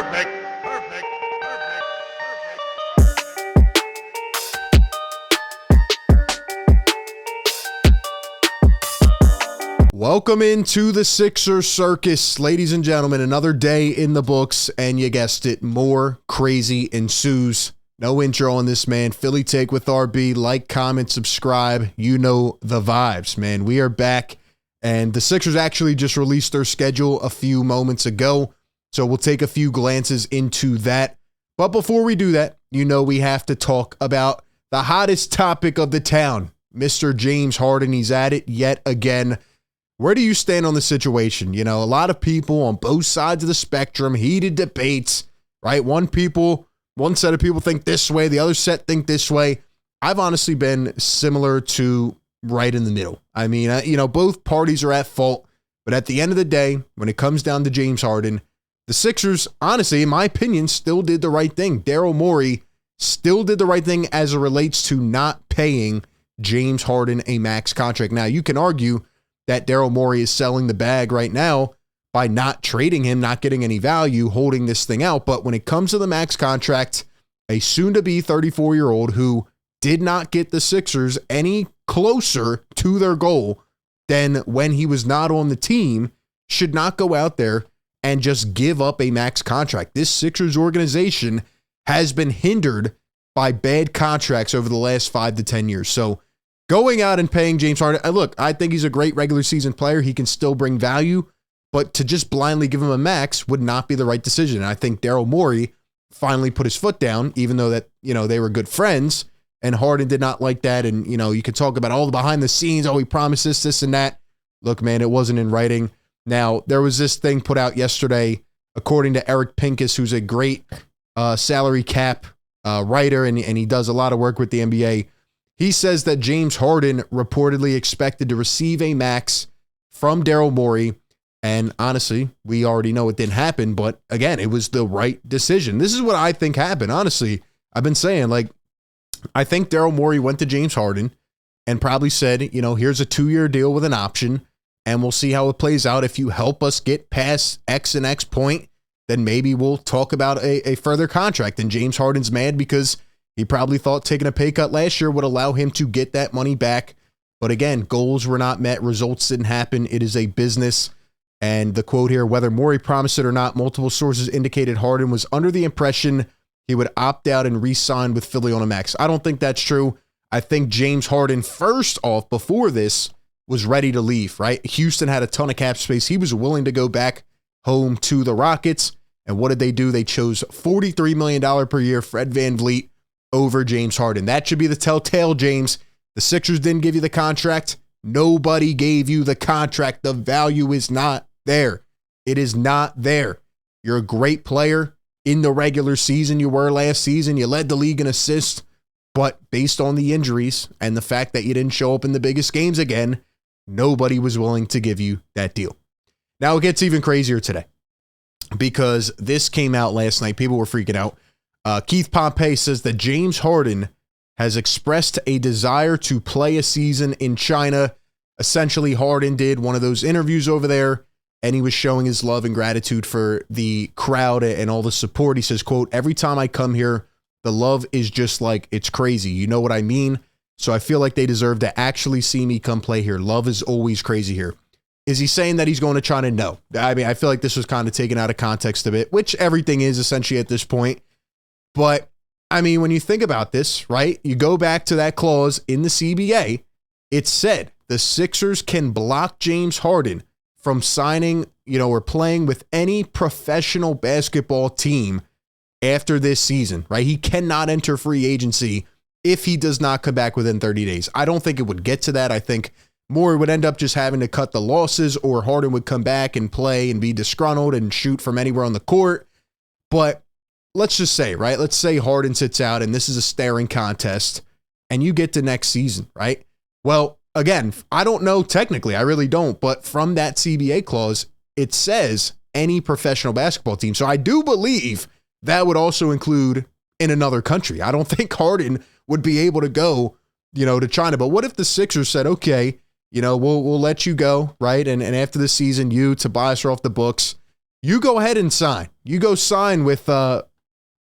Perfect. Perfect. Welcome into the Sixers circus, ladies and gentlemen. Another day in the books, and you guessed it, more crazy ensues. No intro on this, man. Philly Take with RB. Like, comment, subscribe. You know the vibes, man. We are back, and the Sixers actually just released their schedule a few moments ago, so we'll take a few glances into that. But before we do that, you know we have to talk about the hottest topic of the town, Mr. James Harden. He's at it yet again. Where do you stand on the situation? You know, a lot of people on both sides of the spectrum, heated debates, right? One set of people think this way, the other set think this way. I've honestly been similar to right in the middle. I mean, both parties are at fault, but at the end of the day, when it comes down to James Harden, the Sixers, honestly, in my opinion, still did the right thing. Daryl Morey still did the right thing as it relates to not paying James Harden a max contract. Now, you can argue that Daryl Morey is selling the bag right now by not trading him, not getting any value, holding this thing out. But when it comes to the max contract, a soon-to-be 34-year-old who did not get the Sixers any closer to their goal than when he was not on the team should not go out there and just give up a max contract. This Sixers organization has been hindered by bad contracts over the last 5 to 10 years. So going out and paying James Harden, look, I think he's a great regular season player. He can still bring value, but to just blindly give him a max would not be the right decision. And I think Daryl Morey finally put his foot down, even though that, they were good friends, and Harden did not like that. And, you could talk about all the behind the scenes. Oh, he promised this and that. Look, man, it wasn't in writing. Now, there was this thing put out yesterday, according to Eric Pincus, who's a great salary cap writer, and he does a lot of work with the NBA. He says that James Harden reportedly expected to receive a max from Daryl Morey. And honestly, we already know it didn't happen. But again, it was the right decision. This is what I think happened. Honestly, I've been saying, I think Daryl Morey went to James Harden and probably said, here's a 2-year deal with an option, and we'll see how it plays out. If you help us get past X and X point, then maybe we'll talk about a further contract. And James Harden's mad because he probably thought taking a pay cut last year would allow him to get that money back. But again, goals were not met. Results didn't happen. It is a business. And the quote here, whether Morey promised it or not, multiple sources indicated Harden was under the impression he would opt out and re-sign with Philly on a max. I don't think that's true. I think James Harden, first off, before this, was ready to leave, right? Houston had a ton of cap space. He was willing to go back home to the Rockets. And what did they do? They chose $43 million per year Fred VanVleet over James Harden. That should be the telltale, James. The Sixers didn't give you the contract. Nobody gave you the contract. The value is not there. It is not there. You're a great player in the regular season. You were last season. You led the league in assists. But based on the injuries and the fact that you didn't show up in the biggest games again, nobody was willing to give you that deal. Now it gets even crazier today because this came out last night. People were freaking out. Keith Pompey says that James Harden has expressed a desire to play a season in China. Essentially, Harden did one of those interviews over there, and he was showing his love and gratitude for the crowd and all the support. He says, quote, every time I come here, the love is just it's crazy. You know what I mean? So I feel like they deserve to actually see me come play here. Love is always crazy here. Is he saying that he's going to China? No. I mean, I feel like this was kind of taken out of context a bit, which everything is essentially at this point. But, I mean, when you think about this, right, you go back to that clause in the CBA, it said the Sixers can block James Harden from signing, or playing with any professional basketball team after this season, right? He cannot enter free agency if he does not come back within 30 days. I don't think it would get to that. I think Moore would end up just having to cut the losses, or Harden would come back and play and be disgruntled and shoot from anywhere on the court. But let's just say, right? Let's say Harden sits out and this is a staring contest and you get to next season, right? Well, again, I don't know technically, I really don't, but from that CBA clause, it says any professional basketball team. So I do believe that would also include in another country. I don't think Harden would be able to go, to China. But what if the Sixers said, okay, we'll let you go, right? And after the season, Tobias are off the books. You go ahead and sign. You go sign with, with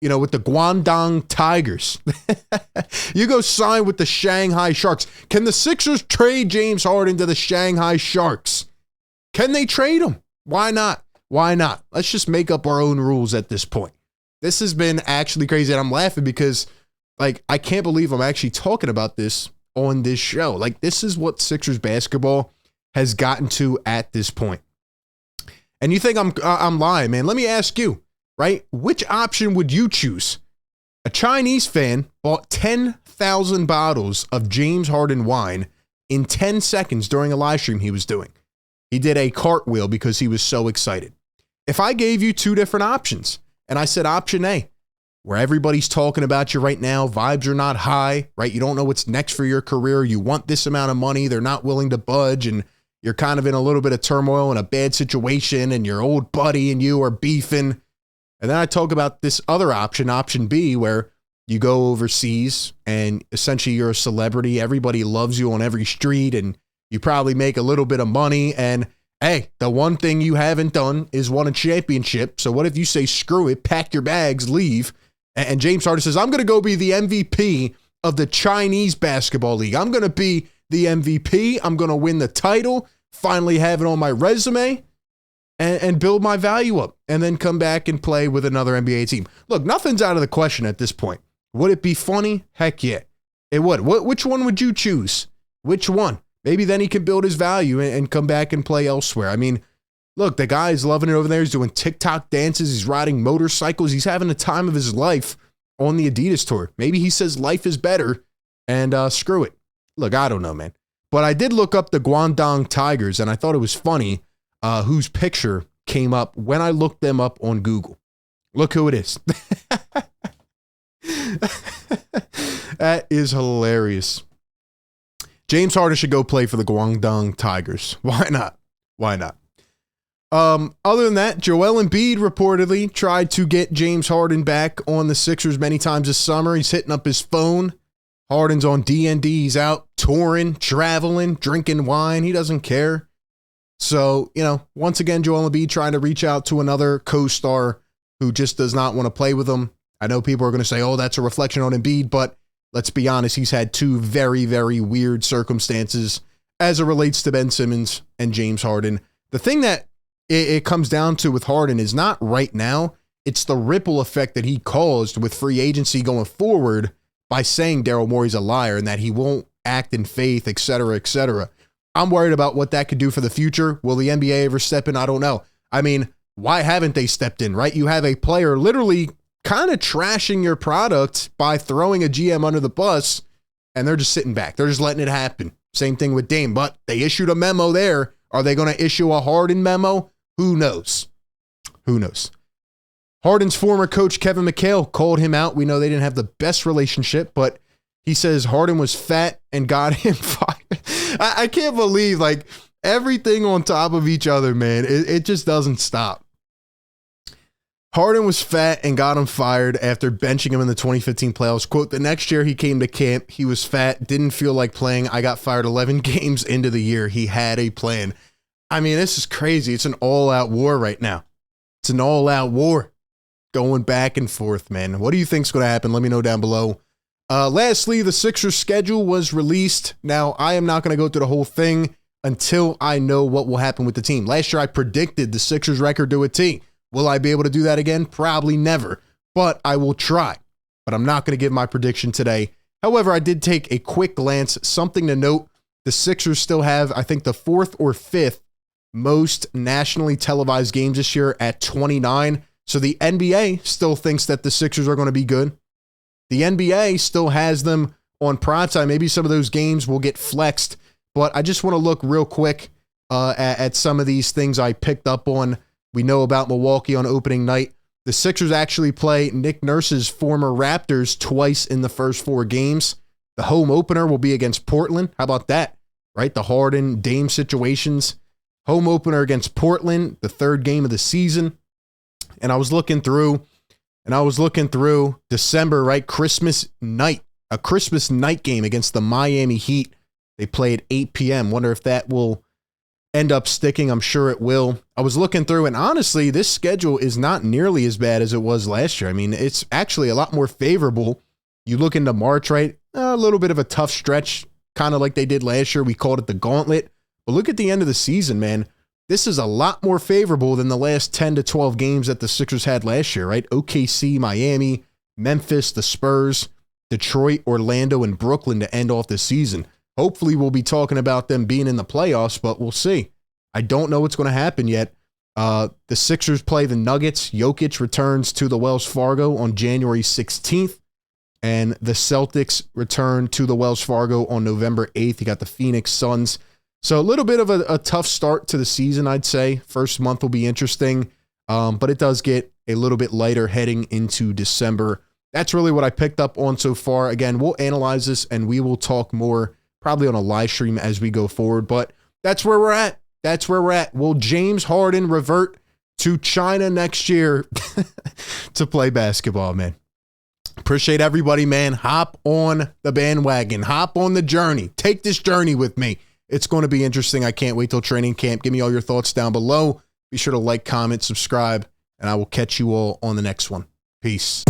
the Guangdong Tigers. You go sign with the Shanghai Sharks. Can the Sixers trade James Harden to the Shanghai Sharks? Can they trade him? Why not? Why not? Let's just make up our own rules at this point. This has been actually crazy, and I'm laughing because, like, I can't believe I'm actually talking about this on this show. Like, this is what Sixers basketball has gotten to at this point. And you think I'm lying, man. Let me ask you, right? Which option would you choose? A Chinese fan bought 10,000 bottles of James Harden wine in 10 seconds during a live stream he was doing. He did a cartwheel because he was so excited. If I gave you two different options and I said option A, where everybody's talking about you right now, vibes are not high, right? You don't know what's next for your career. You want this amount of money. They're not willing to budge, and you're kind of in a little bit of turmoil and a bad situation, and your old buddy and you are beefing. And then I talk about this other option, option B, where you go overseas and essentially you're a celebrity. Everybody loves you on every street, and you probably make a little bit of money. And hey, the one thing you haven't done is won a championship. So what if you say, screw it, pack your bags, leave? And James Harden says, I'm going to go be the MVP of the Chinese basketball league. I'm going to be the MVP. I'm going to win the title, finally have it on my resume, and build my value up, and then come back and play with another NBA team. Look, nothing's out of the question at this point. Would it be funny? Heck yeah, it would. Which one would you choose? Which one? Maybe then he can build his value and come back and play elsewhere. I mean, look, the guy is loving it over there. He's doing TikTok dances. He's riding motorcycles. He's having the time of his life on the Adidas tour. Maybe he says life is better and screw it. Look, I don't know, man. But I did look up the Guangdong Tigers, and I thought it was funny whose picture came up when I looked them up on Google. Look who it is. That is hilarious. James Harden should go play for the Guangdong Tigers. Why not? Why not? Other than that, Joel Embiid reportedly tried to get James Harden back on the Sixers many times this summer. He's hitting up his phone. Harden's on D&D. He's out touring, traveling, drinking wine. He doesn't care. So, once again, Joel Embiid trying to reach out to another co-star who just does not want to play with him. I know people are going to say, oh, that's a reflection on Embiid, but let's be honest, he's had two very, very weird circumstances as it relates to Ben Simmons and James Harden. The thing that it comes down to with Harden is not right now. It's the ripple effect that he caused with free agency going forward by saying Daryl Morey's a liar and that he won't act in faith, et cetera, et cetera. I'm worried about what that could do for the future. Will the NBA ever step in? I don't know. I mean, why haven't they stepped in, right? You have a player literally kind of trashing your product by throwing a GM under the bus, and they're just sitting back. They're just letting it happen. Same thing with Dame, but they issued a memo there. Are they going to issue a Harden memo? Who knows? Who knows? Harden's former coach, Kevin McHale, called him out. We know they didn't have the best relationship, but he says Harden was fat and got him fired. I can't believe, like, everything on top of each other, man. It just doesn't stop. Harden was fat and got him fired after benching him in the 2015 playoffs. Quote, the next year he came to camp, he was fat, didn't feel like playing. I got fired 11 games into the year. He had a plan. I mean, this is crazy. It's an all-out war right now. It's an all-out war going back and forth, man. What do you think's going to happen? Let me know down below. Lastly, the Sixers schedule was released. Now, I am not going to go through the whole thing until I know what will happen with the team. Last year, I predicted the Sixers record to a T. Will I be able to do that again? Probably never, but I will try. But I'm not going to give my prediction today. However, I did take a quick glance. Something to note, the Sixers still have, I think, the 4th or 5th most nationally televised games this year at 29. So the NBA still thinks that the Sixers are going to be good. The NBA still has them on primetime. Maybe some of those games will get flexed, but I just want to look real quick at some of these things I picked up on. We know about Milwaukee on opening night. The Sixers actually play Nick Nurse's former Raptors twice in the first 4 games. The home opener will be against Portland. How about that? Right? The Harden Dame situations. Home opener against Portland, the 3rd game of the season. And I was looking through December, right? Christmas night, a Christmas night game against the Miami Heat. They play at 8 p.m. Wonder if that will end up sticking. I'm sure it will. I was looking through, and honestly, this schedule is not nearly as bad as it was last year. I mean, it's actually a lot more favorable. You look into March, right? A little bit of a tough stretch, kind of like they did last year. We called it the gauntlet. But look at the end of the season, man. This is a lot more favorable than the last 10 to 12 games that the Sixers had last year, right? OKC, Miami, Memphis, the Spurs, Detroit, Orlando, and Brooklyn to end off the season. Hopefully, we'll be talking about them being in the playoffs, but we'll see. I don't know what's going to happen yet. The Sixers play the Nuggets. Jokic returns to the Wells Fargo on January 16th, and the Celtics return to the Wells Fargo on November 8th. You got the Phoenix Suns. So a little bit of a tough start to the season, I'd say. First month will be interesting, but it does get a little bit lighter heading into December. That's really what I picked up on so far. Again, we'll analyze this, and we will talk more probably on a live stream as we go forward, but that's where we're at. That's where we're at. Will James Harden revert to China next year to play basketball, man? Appreciate everybody, man. Hop on the bandwagon. Hop on the journey. Take this journey with me. It's going to be interesting. I can't wait till training camp. Give me all your thoughts down below. Be sure to like, comment, subscribe, and I will catch you all on the next one. Peace.